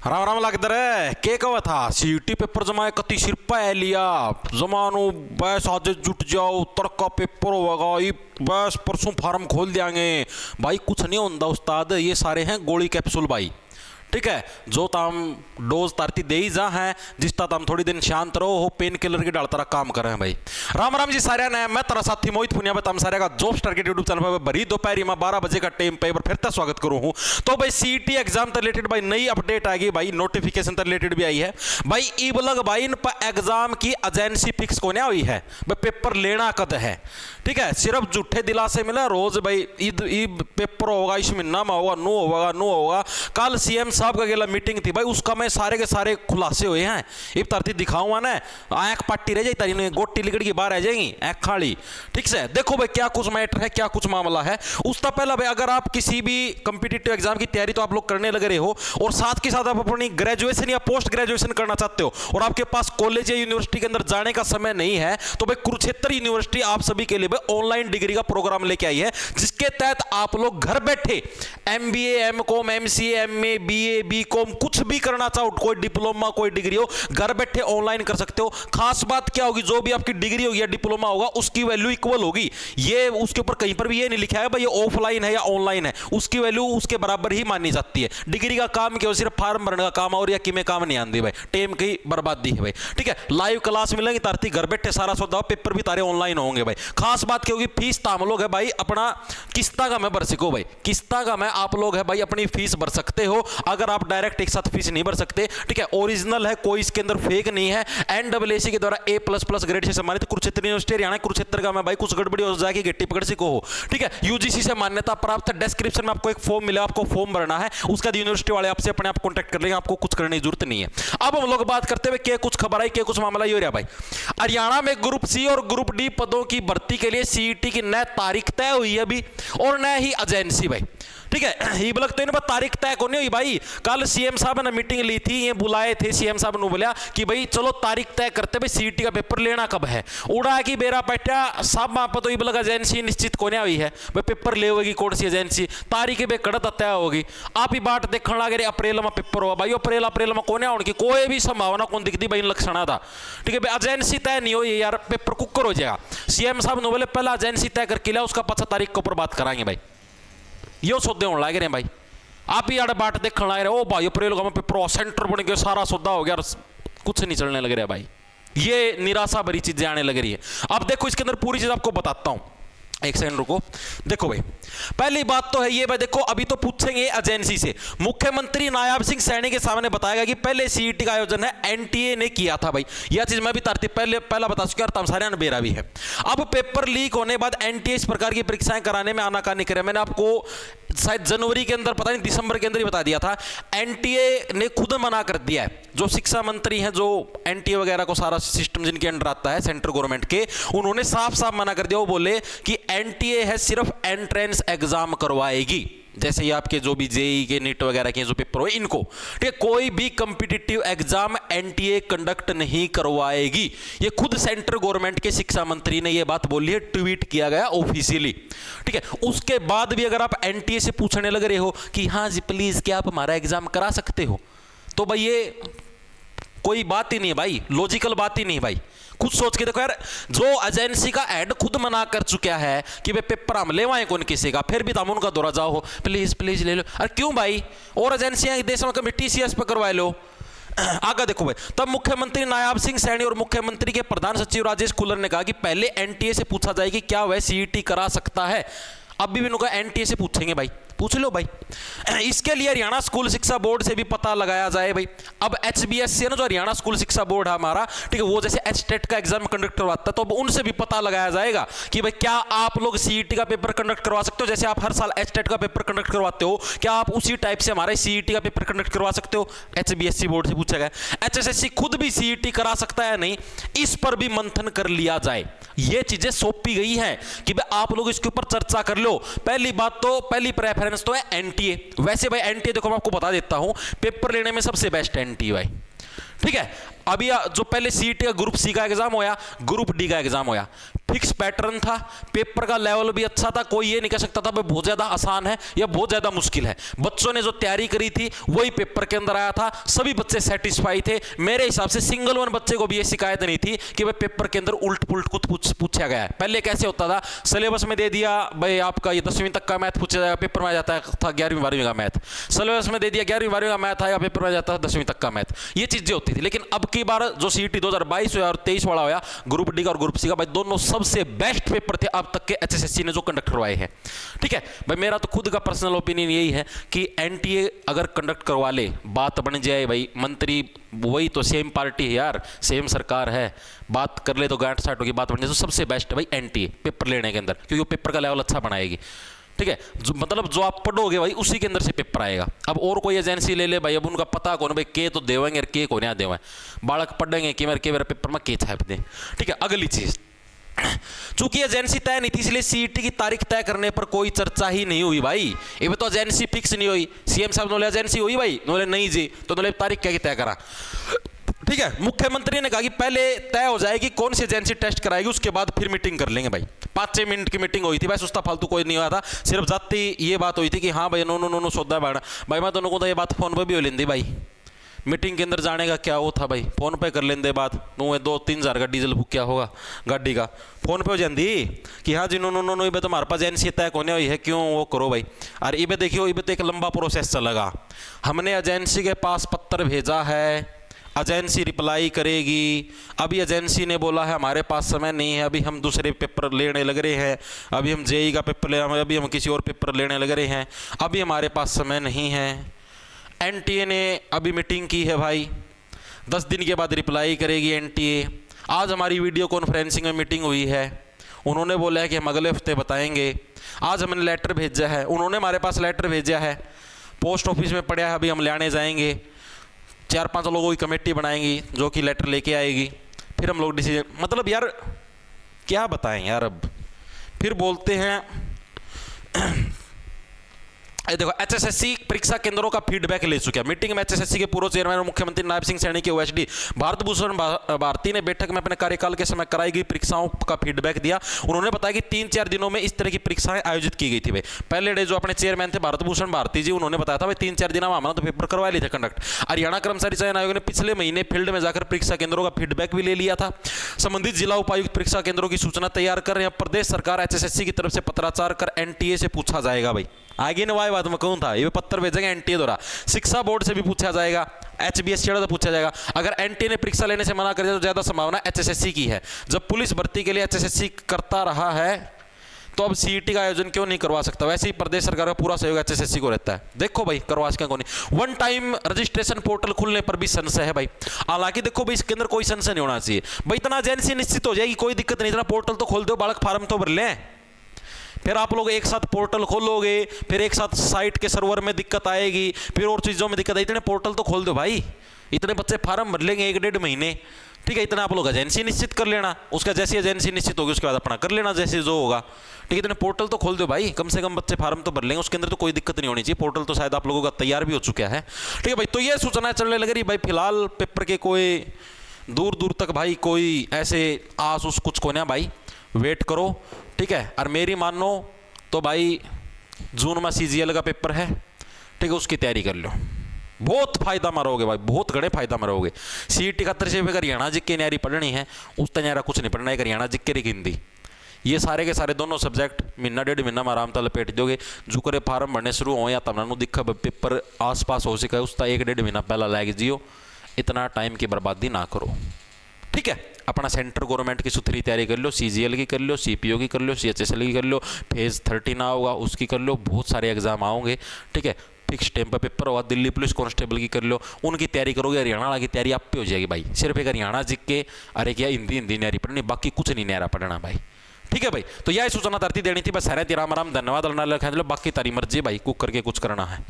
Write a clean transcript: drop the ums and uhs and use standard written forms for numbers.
राम राम लागदर के कहा था सीटी पेपर जमा कति सिरपा है लिया जमानो बस आज जुट जाओ तड़का पेपर होगा ये बस परसों फार्म खोल देंगे भाई। कुछ नहीं होता उस्ताद, ये सारे हैं गोली कैप्सूल भाई। ठीक है, जो ताम डोज तारती दे ही जा है जिसता ताम थोड़ी दिन शांत रहो हो पेन किलर की डाल तारा काम कर रहे हैं भाई। राम राम जी सारे ने, मैं तारा साथी मोहित पुनिया बताम सारे का जॉब स्टार के यूट्यूब चैनल पर भरी दोपहरी में 12 बजे का टाइम पे फिर तक स्वागत करूँ हूँ। तो भाई सीटी एग्जाम से रिलेटेड भाई नई अपडेट आ गई भाई, नोटिफिकेशन से रिलेटेड भी आई है भाई। ई बलग भाई इन पर एग्जाम की एजेंसी फिक्स कोने हुई है भाई, पेपर लेना कद है। ठीक है, सिर्फ झूठे दिलासे मिला रोज भाई ईद पेपर होगा, इस महीना में होगा, नो होगा। कल सीएम साहब का गेला मीटिंग थी भाई, उसका मैं सारे के सारे खुलासे हुए हैं। इब तरती दिखाऊंगा ना, आंख पट्टी रह जाती तारी गोटी लिकड़ की बाहर आ जाएंगी आंख खाली। ठीक से देखो भाई क्या कुछ मैटर है, क्या कुछ मामला है। उसका पहला भाई, अगर आप किसी भी कंपिटिटिव एग्जाम की तैयारी तो आप लोग करने लग रहे हो और साथ के साथ आप अपनी ग्रेजुएशन या पोस्ट ग्रेजुएशन करना चाहते हो और आपके पास कॉलेज या यूनिवर्सिटी के अंदर जाने का समय नहीं है, तो भाई कुरुक्षेत्र यूनिवर्सिटी आप सभी के लिए भाई ऑनलाइन डिग्री का प्रोग्राम लेके आई है, जिसके तहत आप लोग घर बैठे MBA, MCom, MCA, MA, BA, BCom कुछ भी करना चाहो, कोई डिप्लोमा कोई डिग्री हो, घर बैठे ऑनलाइन कर सकते हो। खास बात क्या होगी, जो भी आपकी डिग्री होगी या डिप्लोमा होगा उसकी वैल्यू इक्वल होगी। ये उसके ऊपर कहीं पर भी ये नहीं लिखा है भाई ये ऑफलाइन है या ऑनलाइन है, उसकी वैल्यू उसके बराबर ही मानी जाती है। डिग्री का काम क्या हो, सिर्फ फॉर्म भरने का काम और या कि में काम नहीं आती भाई, टाइम की बर्बादी है भाई। ठीक है, लाइव क्लास मिलेंगी तारती घर बैठे सारा सौदा, पेपर भी तारे ऑनलाइन होंगे भाई। खास बात क्या होगी, फीस ताम लोग है भाई अपना किस्ता का मैं भर सको भाई, किस्ता का मैं आप लोग है भाई अपनी फीस भर सकते हो। अगर आप डायरेक्ट एक साथ फीस नहीं भर सकते, ठीक है, ओरिजिनल है, कोई इसके अंदर फेक नहीं है। एनडब्ल्यूएसी के द्वारा A++ ग्रेड से सम्मानित कुरुक्षेत्र यूनिवर्सिटी हरियाणा कुरुक्षेत्र का मैं भाई, कुछ गड़बड़ी हो जाएगी गट्टी पकड़ सको हो। ठीक है, यूजीसी से मान्यता प्राप्त है। डिस्क्रिप्शन में आपको एक फॉर्म मिला, आपको फॉर्म भरना है, उसका यूनिवर्सिटी वाले आपसे अपने आप कॉन्टैक्ट कर लेंगे, आपको कुछ करने की जरूरत नहीं है। अब हम लोग बात करते हुए क्या कुछ खबर आई, क्या कुछ मामला ये हो रहा भाई। हरियाणा में ग्रुप सी और ग्रुप डी पदों की भर्ती के लिए सीईटी की नई तारीख तय हुई है अभी और न ही एजेंसी भाई। ठीक है, ये बोला तो इन पर तारीख तय कौन हुई भाई। कल सीएम साहब ने मीटिंग ली थी, ये बुलाए थे सीएम साहब ने, बोला कि भाई चलो तारीख तय करते भाई, सीईटी का पेपर लेना कब है। उड़ा की बेरा पैटा सब वहां पर तो ये बोला एजेंसी निश्चित कोने हुई है भाई, पेपर ले होगी कौन सी एजेंसी, तारीख बे कड़त तय होगी। आप ही बात देखने लगे अप्रैल में पेपर होगा भाई, अप्रैल में कोने होने की कोई भी संभावना कौन दिखती भाई लक्षण था। ठीक है भाई, एजेंसी तय नहीं हुई यार, पेपर कुकर हो जाएगा। सीएम साहब ने बोले पहला एजेंसी तय करके लिया, उसका 5 तारीख के ऊपर बात कराएंगे भाई। यो सौदे होने लग रहे हैं भाई, आप ही आड़े बाट देखने लग रहे हो। ओ भाई अप्रैल का पेपर सेंटर बन गया, सारा सौदा हो गया, कुछ नहीं चलने लग रहा भाई। ये निराशा भरी चीजें आने लग रही है। अब देखो इसके अंदर पूरी चीज आपको बताता हूं, एक सेकंड रुको। देखो भाई, पहली बात तो है ये भाई, देखो अभी तो पूछेंगे एजेंसी से। मुख्यमंत्री नायाब सिंह सैनी के सामने बताएगा कि पहले सीईटी का आयोजन है एनटीए ने किया था भाई, यह चीज मैं भी तारती पहला बता चुका, तमसारिया ने बेरा भी है। अब पेपर लीक होने बाद एनटीए इस प्रकार की परीक्षाएं कराने में आनाकानी करे। मैंने आपको शायद जनवरी के अंदर, पता नहीं दिसंबर के अंदर ही बता दिया था। एनटीए ने खुद मना कर दिया है, जो शिक्षा मंत्री हैं, जो एनटीए वगैरह को सारा सिस्टम जिनके अंडर आता है सेंट्रल गवर्नमेंट के, उन्होंने साफ साफ मना कर दिया। वो बोले कि एनटीए है सिर्फ एंट्रेंस एग्जाम करवाएगी, जैसे ये आपके जो भी जेई के नीट वगैरह के जो पेपर हो इनको, ठीक है, कोई भी कंपिटिटिव एग्जाम एनटीए कंडक्ट नहीं करवाएगी। ये खुद सेंट्रल गवर्नमेंट के शिक्षा मंत्री ने ये बात बोली है, ट्वीट किया गया ऑफिशियली। ठीक है, उसके बाद भी अगर आप एनटीए से पूछने लग रहे हो कि हाँ जी प्लीज क्या आप हमारा एग्जाम करा सकते हो, तो भाई ये कोई बात ही नहीं है भाई, लॉजिकल बात ही नहीं है भाई। खुद सोच के देखो यार, जो एजेंसी का हेड खुद मना कर चुका है कि वे पेपर हम लेवाएं कौन किसी का, फिर भी तुम उनका दौरा जाओ प्लीज प्लीज ले लो। अरे क्यों भाई, और एजेंसियां देश में कभी टीसीएस पे करवा लो। आगे देखो भाई, तब मुख्यमंत्री नायाब सिंह सैनी और मुख्यमंत्री के प्रधान सचिव राजेश कुलर ने कहा कि पहले एनटीए से पूछा जाए कि क्या वह सीईटी करा सकता है। अब भी उनका एनटीए से पूछेंगे भाई, पूछ लो भाई। इसके लिए हरियाणा स्कूल शिक्षा बोर्ड से भी पता लगाया जाए भाई। अब एचबीएससी है ना, जो हरियाणा स्कूल शिक्षा बोर्ड है हमारा, ठीक है, वो जैसे एचटेट का एग्जाम कंडक्ट करवाता है, तो अब उनसे भी पता लगाया जाएगा कि भाई क्या आप लोग सीईटी का पेपर कंडक्ट करवा सकते हो। जैसे आप हर साल एचटेट का पेपर कंडक्ट करवाते हो, क्या आप उसी टाइप से हमारे सीईटी का पेपर कंडक्ट करवा सकते हो। एचबीएससी बोर्ड से पूछा गया। एचएसएससी खुद भी सीईटी करा सकता है नहीं, इस पर भी मंथन कर लिया जाए। ये चीजें सौंपी गई हैं कि भाई आप लोग इसके ऊपर चर्चा कर लो। पहली बात तो, पहली प्रेफरेंस तो है एनटीए। वैसे भाई एनटीए देखो मैं आपको बता देता हूं, पेपर लेने में सबसे बेस्ट एनटीए भाई। ठीक है, अभी जो पहले सीईटी का ग्रुप सी का एग्जाम होया, ग्रुप डी का एग्जाम होया, फिक्स पैटर्न था, पेपर का लेवल भी अच्छा था, कोई ये नहीं कह सकता था भाई बहुत ज्यादा आसान है या बहुत ज्यादा मुश्किल है। बच्चों ने जो तैयारी करी थी वही पेपर के अंदर आया था, सभी बच्चे सेटिस्फाई थे। मेरे हिसाब से सिंगल वन बच्चे को भी ये शिकायत नहीं थी कि भाई पेपर के अंदर उल्ट पुल्ट कुछ पूछा गया है। पहले कैसे होता था, सिलेबस में दे दिया भाई आपका ये 10वीं तक का मैथ पूछा जाएगा, पेपर में आ जाता था 11वीं 12वीं का मैथ, सिलेबस में दे दिया 11वीं 12वीं का मैथ आएगा, पेपर में आ जाता था 10वीं तक का मैथ, ये चीजें होती थी। लेकिन अब की बार जो सीईटी 2022 और 23 वाला होया, ग्रुप डी का और ग्रुप सी का, भाई दोनों सबसे बेस्ट पेपर थे अब तक के एचएसएससी ने जो कंडक्ट करवाए हैं। ठीक है भाई, मेरा तो खुद का पर्सनल ओपिनियन यही है कि एनटीए अगर कंडक्ट करवा ले, बात बन जाए भाई, मंत्री वही तो सेम पार्टी है यार, सेम सरकार है, बात कर ले तो गांठ साठों की बात बन जाए, तो सबसे बेस्ट है भाई एनटीए पेपर लेने के अंदर, क्योंकि वो पेपर का लेवल अच्छा बनाएगी। ठीक है, मतलब जो आप पढ़ोगे भाई उसी के अंदर से पेपर आएगा। अब और कोई एजेंसी ले ले भाई, अब उनका पता कौन भाई, के तो देवेंगे और के को नहीं देवें, बालक पढ़ेंगे कि मेरे पेपर में के छाप दें। ठीक है, अगली चीज, चूंकि एजेंसी तय नहीं थी इसलिए सीईटी की तारीख तय करने पर कोई चर्चा ही नहीं हुई भाई। ये तो एजेंसी फिक्स नहीं हुई, सीएम साहब नोले एजेंसी हुई भाई, नोले नहीं जी, तो नोले तारीख क्या तय करा। ठीक है, मुख्यमंत्री ने कहा कि पहले तय हो जाएगी कौन सी एजेंसी टेस्ट कराएगी, उसके बाद फिर मीटिंग कर लेंगे भाई। 5-6 मिनट की मीटिंग हुई थी बस, उसका फालतू कोई नहीं हुआ था, सिर्फ जाती ये बात हुई थी कि हाँ भाई नो सौदा बाड़ा भाई, मैं दोनों को तो ये बात फोन पे भी हो लेंदी भाई, मीटिंग के अंदर जाने का क्या वो था भाई, फोन पे कर लेंदे बात, 2-3 हज़ार का डीजल बुक क्या होगा गाड़ी का, फोन पे हो जाती कि हाँ जी नो ये तो हमारे पास एजेंसी तय होने हुई है, क्यों वो करो भाई। और ये देखियो, ये तो एक लंबा प्रोसेस चलेगा, हमने एजेंसी के पास पत्र भेजा है, एजेंसी रिप्लाई करेगी, अभी एजेंसी ने बोला है हमारे पास समय नहीं है, अभी हम दूसरे पेपर लेने लग रहे हैं, अभी हम जेई का पेपर ले, अभी हम किसी और पेपर लेने लग रहे हैं, अभी हमारे पास समय नहीं है। एनटीए ने अभी मीटिंग की है भाई, 10 दिन के बाद रिप्लाई करेगी एनटीए। आज हमारी वीडियो कॉन्फ्रेंसिंग में मीटिंग हुई है, उन्होंने बोला है कि हम अगले हफ्ते बताएंगे। आज हमने लेटर भेजा है, उन्होंने हमारे पास लेटर भेजा है, पोस्ट ऑफिस में पड़ा है, अभी हम लाने जाएंगे, 4-5 लोगों की कमेटी बनाएंगी जो कि लेटर लेके आएगी, फिर हम लोग डिसीजन, मतलब यार क्या बताएं यार। अब फिर बोलते हैं देखो, एचएसएससी परीक्षा केंद्रों का फीडबैक ले चुका है। मीटिंग में एचएसएससी के पूर्व चेयरमैन और मुख्यमंत्री नायब सिंह सैनी के ओएसडी भारत भूषण भारती ने बैठक में अपने कार्यकाल के समय कराई गई परीक्षाओं का फीडबैक दिया। उन्होंने बताया कि 3-4 दिनों में इस तरह की परीक्षाएं आयोजित की गई थी भाई। पहले डे जो अपने चेयरमैन थे भारत भूषण भारती जी, उन्होंने बताया था भाई 3-4 दिन में हमने तो पेपर करवा लिए थे कंडक्ट। हरियाणा कर्मचारी चयन आयोग ने पिछले महीने फील्ड में जाकर परीक्षा केंद्रों का फीडबैक भी ले लिया था। संबंधित जिला उपायुक्त परीक्षा केंद्रों की सूचना तैयार कर रहे हैं। प्रदेश सरकार एचएसएससी की तरफ से पत्राचार कर एनटीए से पूछा जाएगा भाई, आगे नवाई बात में कहूँ था, ये पत्र भेजेंगे एनटीए द्वारा, शिक्षा बोर्ड से भी पूछा जाएगा, एचबीएस से पूछा जाएगा। अगर एनटीए ने परीक्षा लेने से मना कर दिया तो ज्यादा संभावना एचएसएससी की है। जब पुलिस भर्ती के लिए एचएसएससी करता रहा है तो अब सीईटी का आयोजन क्यों नहीं करवा सकता। वैसे ही प्रदेश सरकार का पूरा सहयोग एचएसएससी को रहता है। देखो भाई, करवा सकें कौन नहीं। वन टाइम रजिस्ट्रेशन पोर्टल खुलने पर भी संशय है भाई। हालांकि देखो भाई, इसके अंदर कोई संशय नहीं होना चाहिए भाई, इतना एजेंसी निश्चित हो जाएगी, कोई दिक्कत नहीं, इतना पोर्टल तो खोल दो, बालक फार्म तो भर लें, फिर आप लोग एक साथ पोर्टल खोलोगे, फिर एक साथ साइट के सर्वर में दिक्कत आएगी, फिर और चीज़ों में दिक्कत आएगी। इतने पोर्टल तो खोल दो भाई, इतने बच्चे फार्म भर लेंगे 1-1.5 महीने। ठीक है, इतना आप लोग एजेंसी निश्चित कर लेना, उसका जैसी एजेंसी निश्चित होगी उसके बाद अपना कर लेना जैसे जो होगा। ठीक है, इतने पोर्टल तो खोल दो भाई, कम से कम बच्चे फार्म तो भर लेंगे, उसके अंदर तो कोई दिक्कत नहीं होनी चाहिए। पोर्टल तो शायद आप लोगों का तैयार भी हो चुका है। ठीक है भाई, तो ये सूचना चलने लग रही भाई। फिलहाल पेपर के कोई दूर दूर तक भाई कोई ऐसे आस उस कुछ को ना भाई, वेट करो। ठीक है, और मेरी मानो तो भाई जून में सीजीएल का पेपर है, ठीक है, उसकी तैयारी कर लो, बहुत फायदा में रहोगे भाई, बहुत घड़े फायदा में रहोगे। सीईटी का तरह अगर हरियाणा जिक्के न्यारी पढ़नी है, उस तैयारा कुछ नहीं पढ़ना है, हरियाणा जिक्के री हिंदी, ये सारे के सारे दोनों सब्जेक्ट 1-1.5 महीना में आराम तल लपेट दोगे। जो करे फार्म भरने शुरू हो या तमना दिखा पेपर आसपास हो सके, उसका 1-1.5 महीना पहला लैग जियो, इतना टाइम की बर्बादी ना करो। ठीक है, अपना सेंट्रल गवर्नमेंट की सुथरी तैयारी कर लो, सीजीएल की कर लो, सीपीओ की कर लो, सीएचएसएल की कर लो, फेज 13 होगा उसकी कर लो, बहुत सारे एग्जाम आओगे। ठीक है, फिक्स टाइम पर पेपर होगा, दिल्ली पुलिस कांस्टेबल की कर लो, उनकी तैयारी करोगे, हरियाणा वाला की तैयारी आप पे हो जाएगी भाई। सिर्फ एक हरियाणा जिक के अरे क्या हिंदी न्यारी पढ़नी, बाकी कुछ नहीं न्यारा पढ़ना भाई। ठीक है भाई, तो यह सूचना तरती देनी थी बस। सारे राम राम, धन्यवाद, बाकी तारी मर्जी भाई, कुक करके कुछ करना है।